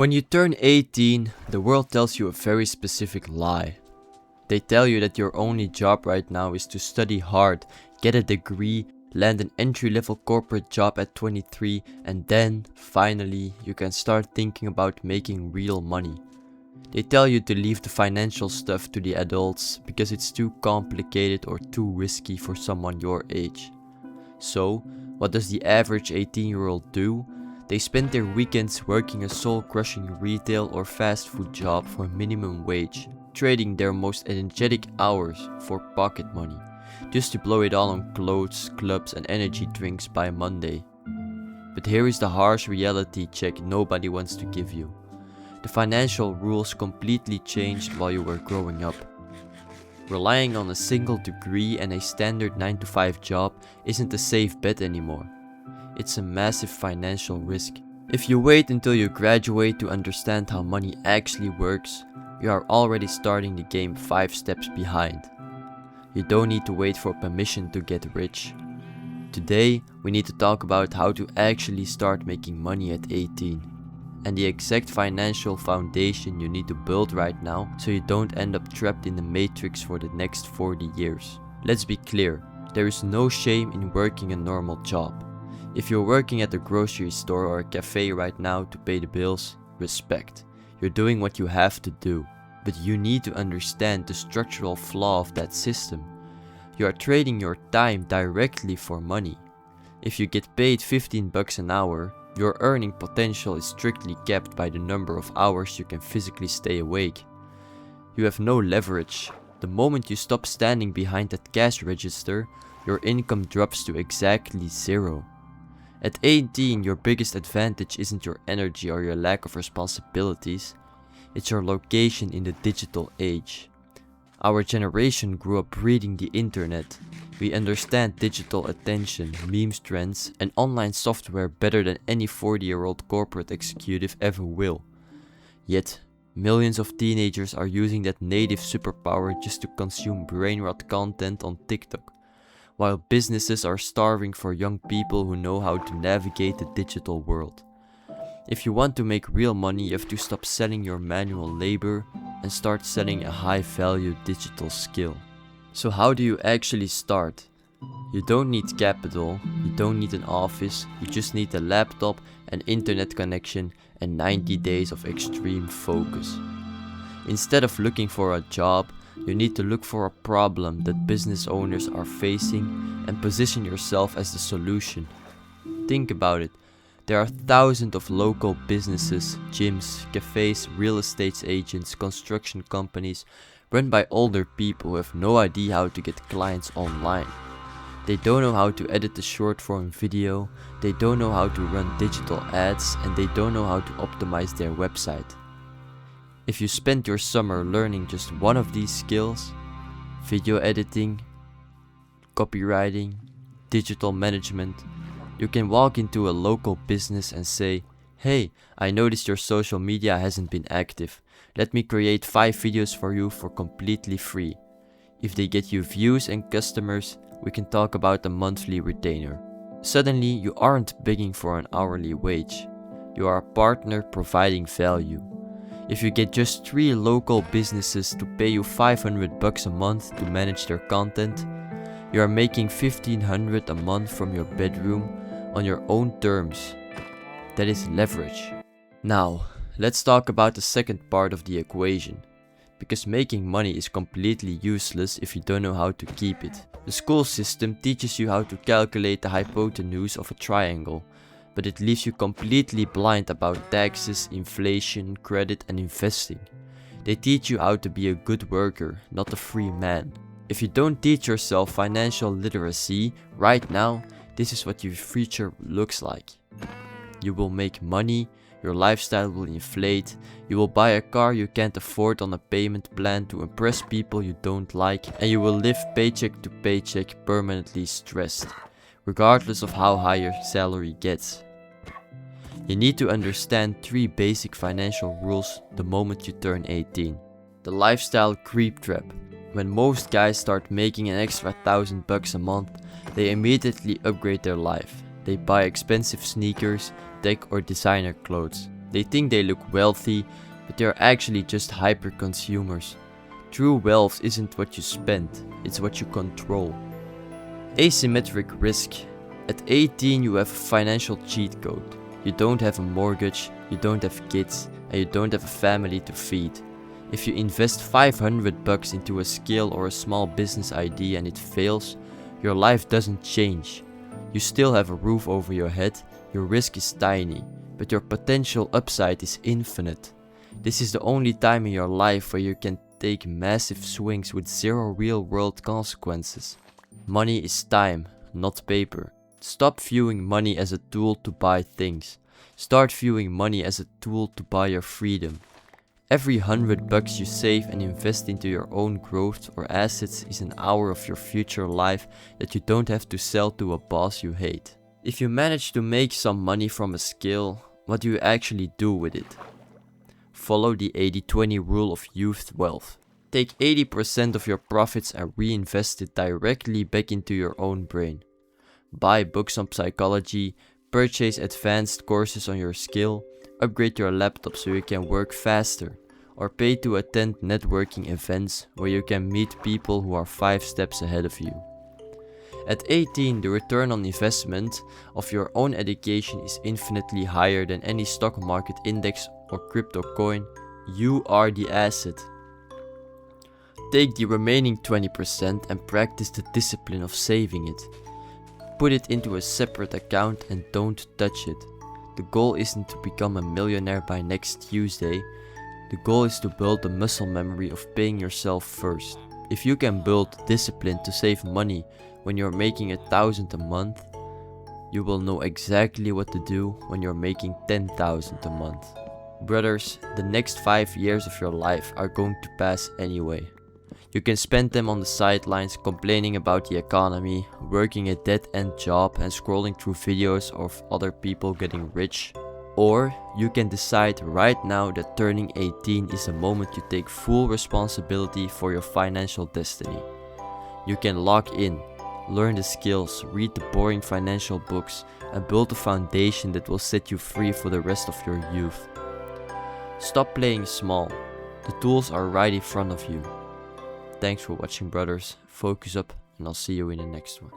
When you turn 18, the world tells you a very specific lie. They tell you that your only job right now is to study hard, get a degree, land an entry-level corporate job at 23, and then, finally, you can start thinking about making real money. They tell you to leave the financial stuff to the adults because it's too complicated or too risky for someone your age. So, what does the average 18-year-old do? They spend their weekends working a soul-crushing retail or fast food job for minimum wage, trading their most energetic hours for pocket money, just to blow it all on clothes, clubs and energy drinks by Monday. But here is the harsh reality check nobody wants to give you. The financial rules completely changed while you were growing up. Relying on a single degree and a standard 9-to-5 job isn't a safe bet anymore. It's a massive financial risk. If you wait until you graduate to understand how money actually works, you are already starting the game 5 steps behind. You don't need to wait for permission to get rich. Today, we need to talk about how to actually start making money at 18. And the exact financial foundation you need to build right now so you don't end up trapped in the matrix for the next 40 years. Let's be clear, there is no shame in working a normal job. If you're working at a grocery store or a cafe right now to pay the bills, respect. You're doing what you have to do. But you need to understand the structural flaw of that system. You are trading your time directly for money. If you get paid $15 an hour, your earning potential is strictly capped by the number of hours you can physically stay awake. You have no leverage. The moment you stop standing behind that cash register, your income drops to exactly zero. At 18, your biggest advantage isn't your energy or your lack of responsibilities, it's your location in the digital age. Our generation grew up reading the internet. We understand digital attention, memes trends, and online software better than any 40-year-old corporate executive ever will. Yet, millions of teenagers are using that native superpower just to consume brain-rot content on TikTok, while businesses are starving for young people who know how to navigate the digital world. If you want to make real money, you have to stop selling your manual labor and start selling a high-value digital skill. So how do you actually start? You don't need capital, you don't need an office, you just need a laptop, an internet connection, and 90 days of extreme focus. Instead of looking for a job, you need to look for a problem that business owners are facing and position yourself as the solution. Think about it. There are thousands of local businesses, gyms, cafes, real estate agents, construction companies run by older people who have no idea how to get clients online. They don't know how to edit a short form video, they don't know how to run digital ads, and they don't know how to optimize their website. If you spend your summer learning just one of these skills, video editing, copywriting, digital management, you can walk into a local business and say, "Hey, I noticed your social media hasn't been active. Let me create 5 videos for you for completely free. If they get you views and customers, we can talk about a monthly retainer." Suddenly, you aren't begging for an hourly wage. You are a partner providing value. If you get just 3 local businesses to pay you $500 a month to manage their content, you are making $1,500 a month from your bedroom on your own terms. That is leverage. Now, let's talk about the second part of the equation. Because making money is completely useless if you don't know how to keep it. The school system teaches you how to calculate the hypotenuse of a triangle, but it leaves you completely blind about taxes, inflation, credit and investing. They teach you how to be a good worker, not a free man. If you don't teach yourself financial literacy right now, this is what your future looks like. You will make money, your lifestyle will inflate, you will buy a car you can't afford on a payment plan to impress people you don't like, and you will live paycheck to paycheck permanently stressed, regardless of how high your salary gets. You need to understand 3 basic financial rules the moment you turn 18. The lifestyle creep trap. When most guys start making an extra $1,000 a month, they immediately upgrade their life. They buy expensive sneakers, tech or designer clothes. They think they look wealthy, but they are actually just hyper consumers. True wealth isn't what you spend, it's what you control. Asymmetric risk. At 18 you have a financial cheat code. You don't have a mortgage, you don't have kids, and you don't have a family to feed. If you invest $500 into a skill or a small business idea and it fails, your life doesn't change. You still have a roof over your head, your risk is tiny, but your potential upside is infinite. This is the only time in your life where you can take massive swings with zero real-world consequences. Money is time, not paper. Stop viewing money as a tool to buy things. Start viewing money as a tool to buy your freedom. Every $100 you save and invest into your own growth or assets is an hour of your future life that you don't have to sell to a boss you hate. If you manage to make some money from a skill, what do you actually do with it? Follow the 80-20 rule of youth wealth. Take 80% of your profits and reinvest it directly back into your own brain. Buy books on psychology, purchase advanced courses on your skill, upgrade your laptop so you can work faster, or pay to attend networking events where you can meet people who are 5 steps ahead of you. At 18, the return on investment of your own education is infinitely higher than any stock market index or crypto coin. You are the asset. Take the remaining 20% and practice the discipline of saving it. Put it into a separate account and don't touch it. The goal isn't to become a millionaire by next Tuesday. The goal is to build the muscle memory of paying yourself first. If you can build discipline to save money when you're making $1,000 a month, you will know exactly what to do when you're making $10,000 a month. Brothers, the next 5 years of your life are going to pass anyway. You can spend them on the sidelines complaining about the economy, working a dead-end job and scrolling through videos of other people getting rich. Or you can decide right now that turning 18 is a moment you take full responsibility for your financial destiny. You can lock in, learn the skills, read the boring financial books, and build a foundation that will set you free for the rest of your youth. Stop playing small. The tools are right in front of you. Thanks for watching, brothers. Focus up, and I'll see you in the next one.